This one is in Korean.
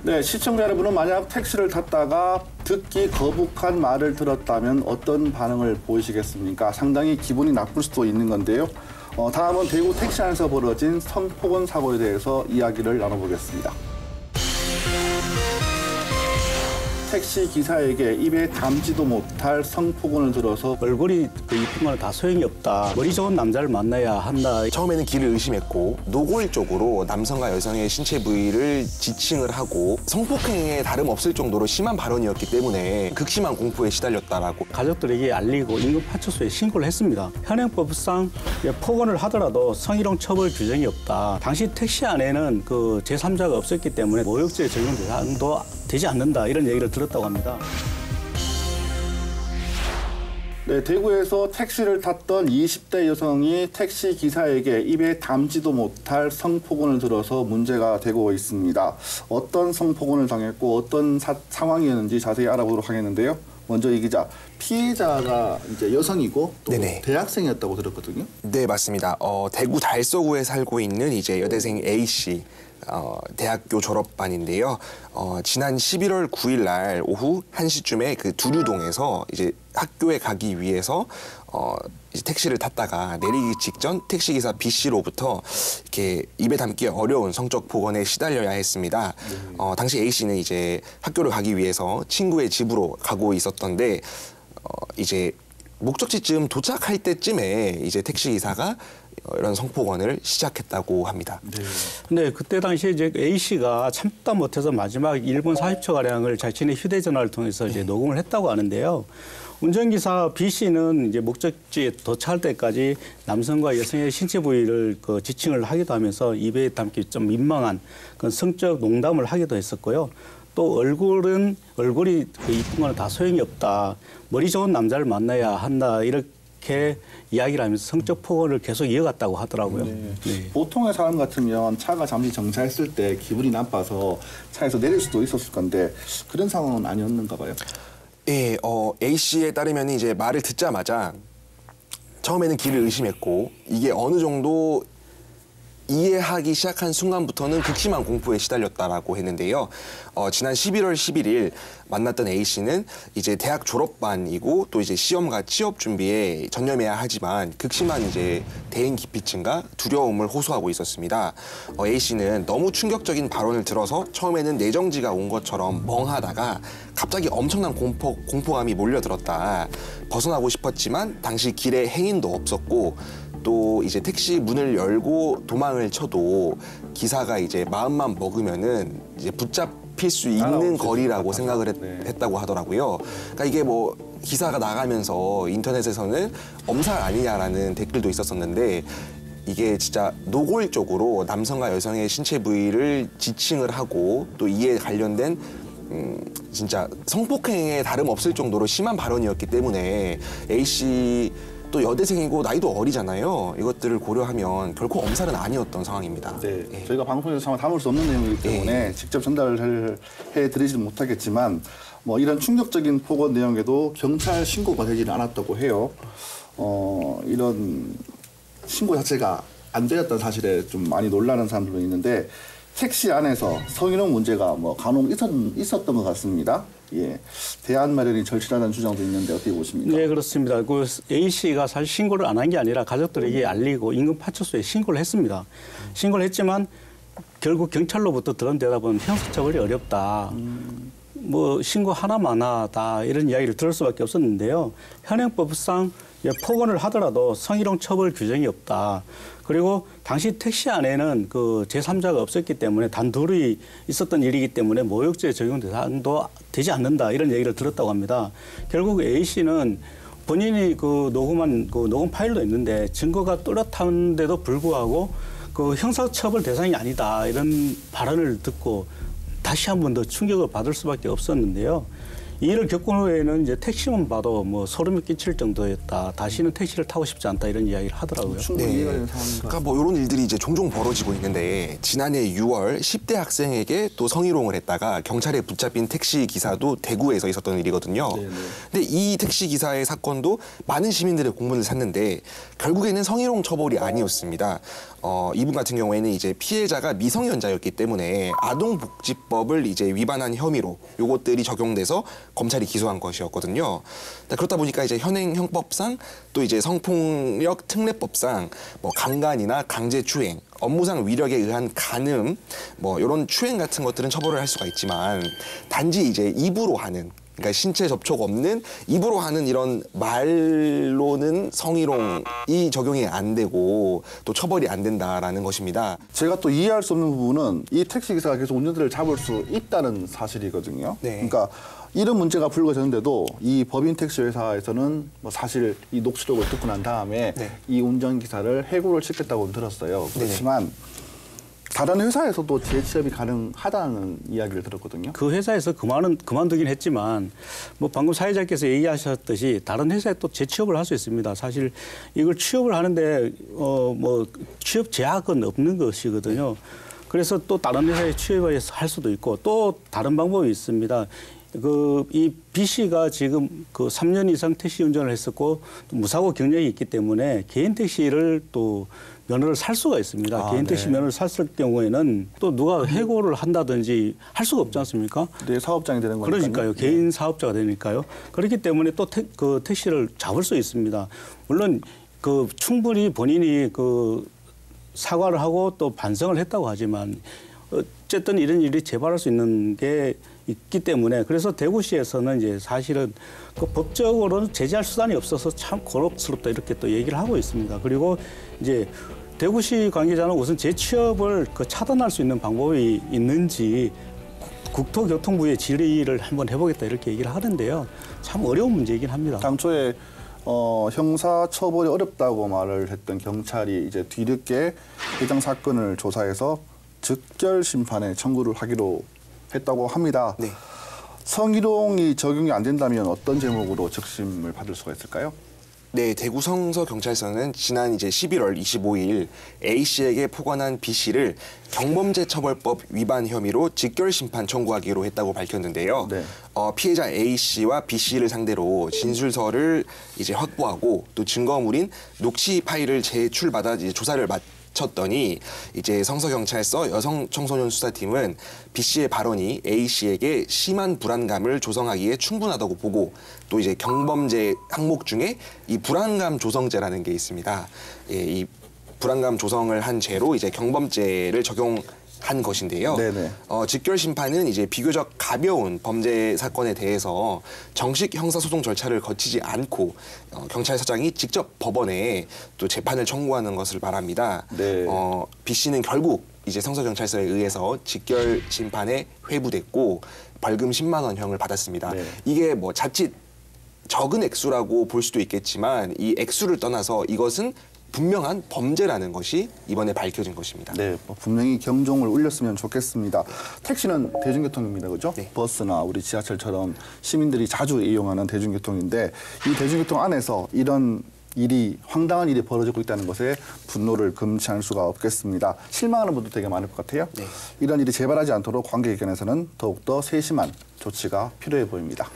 네, 시청자 여러분은 만약 택시를 탔다가 듣기 거북한 말을 들었다면 어떤 반응을 보이시겠습니까? 상당히 기분이 나쁠 수도 있는 건데요. 다음은 대구 택시 안에서 벌어진 성폭언 사고에 대해서 이야기를 나눠보겠습니다. 택시 기사에게 입에 담지도 못할 성폭언을 들어서 얼굴이 이쁜 거는 다 소용이 없다. 머리 좋은 남자를 만나야 한다. 처음에는 길을 의심했고 노골적으로 남성과 여성의 신체 부위를 지칭을 하고 성폭행에 다름없을 정도로 심한 발언이었기 때문에 극심한 공포에 시달렸다라고. 가족들에게 알리고 임금파출소에 신고를 했습니다. 현행법상 폭언을 하더라도 성희롱 처벌 규정이 없다. 당시 택시 안에는 그 제3자가 없었기 때문에 모욕죄 적용 대상도 되지 않는다. 이런 얘기를 들었다고 합니다. 네, 대구에서 택시를 탔던 20대 여성이 택시 기사에게 입에 담지도 못할 성폭언을 들어서 문제가 되고 있습니다. 어떤 성폭언을 당했고 어떤 상황이었는지 자세히 알아보도록 하겠는데요. 먼저 이 기자, 피해자가 이제 여성이고 또 네네. 대학생이었다고 들었거든요. 네, 맞습니다. 대구 달서구에 살고 있는 이제 여대생 A 씨. 대학교 졸업반인데요. 지난 11월 9일 날 오후 1시쯤에 그 두류동에서 이제 학교에 가기 위해서 이제 택시를 탔다가 내리기 직전 택시기사 B 씨로부터 이렇게 입에 담기 어려운 성적 폭언에 시달려야 했습니다. 당시 A 씨는 이제 학교를 가기 위해서 친구의 집으로 가고 있었던데 이제 목적지쯤 도착할 때쯤에 이제 택시기사가 이런 성폭언을 시작했다고 합니다. 네. 근데 그때 당시에 이제 A 씨가 참다 못해서 마지막 1분 40초 가량을 자신의 휴대전화를 통해서 이제 녹음을 했다고 하는데요. 운전기사 B 씨는 이제 목적지에 도착할 때까지 남성과 여성의 신체 부위를 그 지칭을 하기도 하면서 입에 담기 좀 민망한 그런 성적 농담을 하기도 했었고요. 또 얼굴이 그 이쁜 거는 다 소용이 없다. 머리 좋은 남자를 만나야 한다. 이렇게 이야기를 하면서 성적 폭언을 계속 이어갔다고 하더라고요. 네. 네. 보통의 사람 같으면 차가 잠시 정차했을 때 기분이 나빠서 차에서 내릴 수도 있었을 건데 그런 상황은 아니었는가 봐요. 예, A 씨에 따르면 이제 말을 듣자마자 처음에는 길을 의심했고 이게 어느 정도 이해하기 시작한 순간부터는 극심한 공포에 시달렸다라고 했는데요. 지난 11월 11일 만났던 A 씨는 이제 대학 졸업반이고 또 이제 시험과 취업 준비에 전념해야 하지만 극심한 이제 대인 기피증과 두려움을 호소하고 있었습니다. A 씨는 너무 충격적인 발언을 들어서 처음에는 내정지가 온 것처럼 멍하다가 갑자기 엄청난 공포감이 몰려들었다. 벗어나고 싶었지만 당시 길에 행인도 없었고 또 이제 택시 문을 열고 도망을 쳐도 기사가 이제 마음만 먹으면은 이제 붙잡힐 수 있는 거리라고 생각을 했다고 하더라고요. 그러니까 이게 뭐 기사가 나가면서 인터넷에서는 엄살 아니냐라는 댓글도 있었었는데 이게 진짜 노골적으로 남성과 여성의 신체 부위를 지칭을 하고 또 이에 관련된 진짜 성폭행에 다름없을 정도로 심한 발언이었기 때문에 A 씨 또 여대생이고 나이도 어리잖아요. 이것들을 고려하면 결코 엄살은 아니었던 상황입니다. 네, 저희가 방송에서 참 담을 수 없는 내용이기 때문에 직접 전달을 해드리지는 못하겠지만 뭐 이런 충격적인 폭언 내용에도 경찰 신고가 되지는 않았다고 해요. 이런 신고 자체가 안 되었다는 사실에 좀 많이 놀라는 사람들도 있는데 택시 안에서 성희롱 문제가 뭐 간혹 있었던 것 같습니다. 예, 대안 마련이 절실하다는 주장도 있는데 어떻게 보십니까? 네, 그렇습니다. 그 A 씨가 사실 신고를 안 한 게 아니라 가족들에게 알리고 인근파출소에 신고를 했습니다. 신고를 했지만 결국 경찰로부터 들은 대답은 형사처벌이 어렵다. 뭐 신고 하나마나다 이런 이야기를 들을 수밖에 없었는데요. 현행법상 폭언을 하더라도 성희롱 처벌 규정이 없다. 그리고 당시 택시 안에는 그 제3자가 없었기 때문에 단둘이 있었던 일이기 때문에 모욕죄 적용 대상도 되지 않는다. 이런 얘기를 들었다고 합니다. 결국 A 씨는 본인이 그 녹음한 그 녹음 파일도 있는데 증거가 뚜렷한데도 불구하고 그 형사처벌 대상이 아니다. 이런 발언을 듣고 다시 한 번 더 충격을 받을 수밖에 없었는데요. 이 일을 겪은 후에는 이제 택시만 봐도 뭐 소름이 끼칠 정도였다. 다시는 택시를 타고 싶지 않다 이런 이야기를 하더라고요. 충분히 이해가 되는 상황인가. 그러니까 뭐 이런 일들이 이제 종종 벌어지고 있는데 지난해 6월 10대 학생에게 또 성희롱을 했다가 경찰에 붙잡힌 택시 기사도 대구에서 있었던 일이거든요. 네네. 근데 이 택시 기사의 사건도 많은 시민들의 공분을 샀는데 결국에는 성희롱 처벌이 아니었습니다. 이분 같은 경우에는 이제 피해자가 미성년자였기 때문에 아동복지법을 이제 위반한 혐의로 요것들이 적용돼서 검찰이 기소한 것이었거든요. 그렇다 보니까 이제 현행 형법상 또 이제 성폭력 특례법상 뭐 강간이나 강제추행, 업무상 위력에 의한 간음, 뭐 이런 추행 같은 것들은 처벌을 할 수가 있지만 단지 이제 입으로 하는, 그러니까 신체 접촉 없는 입으로 하는 이런 말로는 성희롱이 적용이 안 되고 또 처벌이 안 된다라는 것입니다. 제가 또 이해할 수 없는 부분은 이 택시기사가 계속 운전대를 잡을 수 있다는 사실이거든요. 네. 그러니까 이런 문제가 불거졌는데도 이 법인 택시 회사에서는 뭐 사실 이 녹취록을 듣고 난 다음에 네. 이 운전기사를 해고를 시켰다고 들었어요. 그렇지만 다른 회사에서도 재취업이 가능하다는 이야기를 들었거든요. 그 회사에서 그만두긴 했지만 뭐 방금 사회자께서 얘기하셨듯이 다른 회사에 또 재취업을 할 수 있습니다. 사실 이걸 취업을 하는데 뭐 취업 제약은 없는 것이거든요. 그래서 또 다른 회사에 취업을 할 수도 있고 또 다른 방법이 있습니다. 이 B 씨가 지금 그 3년 이상 택시 운전을 했었고 또 무사고 경력이 있기 때문에 개인 택시를 또 면허를 살 수가 있습니다. 개인 택시 면허를 샀을 경우에는 또 누가 해고를 한다든지 할 수가 없지 않습니까? 네, 사업장이 되는 거니까요. 그러니까요. 개인 사업자가 되니까요. 그렇기 때문에 또 그 택시를 잡을 수 있습니다. 물론 그 충분히 본인이 그 사과를 하고 또 반성을 했다고 하지만 어쨌든 이런 일이 재발할 수 있는 게 있기 때문에 그래서 대구시에서는 이제 사실은 그 법적으로는 제재할 수단이 없어서 참 고rop스럽다 이렇게 또 얘기를 하고 있습니다. 그리고 이제 대구시 관계자는 우선 재취업을 차단할 수 있는 방법이 있는지 국토교통부의 질의를 한번 해보겠다 이렇게 얘기를 하는데요. 참 어려운 문제이긴 합니다. 당초에 형사 처벌이 어렵다고 말을 했던 경찰이 이제 뒤늦게 해당 사건을 조사해서 즉결 심판에 청구를 하기로 했다고 합니다. 네. 성희롱이 적용이 안 된다면 어떤 제목으로 적심을 받을 수가 있을까요? 네, 대구 성서경찰서는 지난 이제 11월 25일 A 씨에게 포관한 B 씨를 경범죄처벌법 위반 혐의로 직결 심판 청구하기로 했다고 밝혔는데요. 네. 피해자 A 씨와 B 씨를 상대로 진술서를 이제 확보하고 또 증거물인 녹취 파일을 제출받아 이제 조사를 마쳤더니 이제 성서경찰서 여성청소년 수사팀은 B 씨의 발언이 A 씨에게 심한 불안감을 조성하기에 충분하다고 보고 또 이제 경범죄 항목 중에 이 불안감 조성죄라는 게 있습니다. 예, 이 불안감 조성을 한 죄로 이제 경범죄를 적용한 것인데요. 네네. 직결 심판은 이제 비교적 가벼운 범죄 사건에 대해서 정식 형사소송 절차를 거치지 않고 경찰서장이 직접 법원에 또 재판을 청구하는 것을 말합니다. 네. B 씨는 결국 이제 성서경찰서에 의해서 직결 심판에 회부됐고 벌금 10만 원형을 받았습니다. 네. 이게 뭐 자칫 적은 액수라고 볼 수도 있겠지만 이 액수를 떠나서 이것은 분명한 범죄라는 것이 이번에 밝혀진 것입니다. 네, 분명히 경종을 울렸으면 좋겠습니다. 택시는 대중교통입니다, 그죠? 네. 버스나 우리 지하철처럼 시민들이 자주 이용하는 대중교통인데 이 대중교통 안에서 이런 일이 황당한 일이 벌어지고 있다는 것에 분노를 금치 않을 수가 없겠습니다. 실망하는 분도 되게 많을 것 같아요. 네. 이런 일이 재발하지 않도록 관계기관에서는 더욱더 세심한 조치가 필요해 보입니다.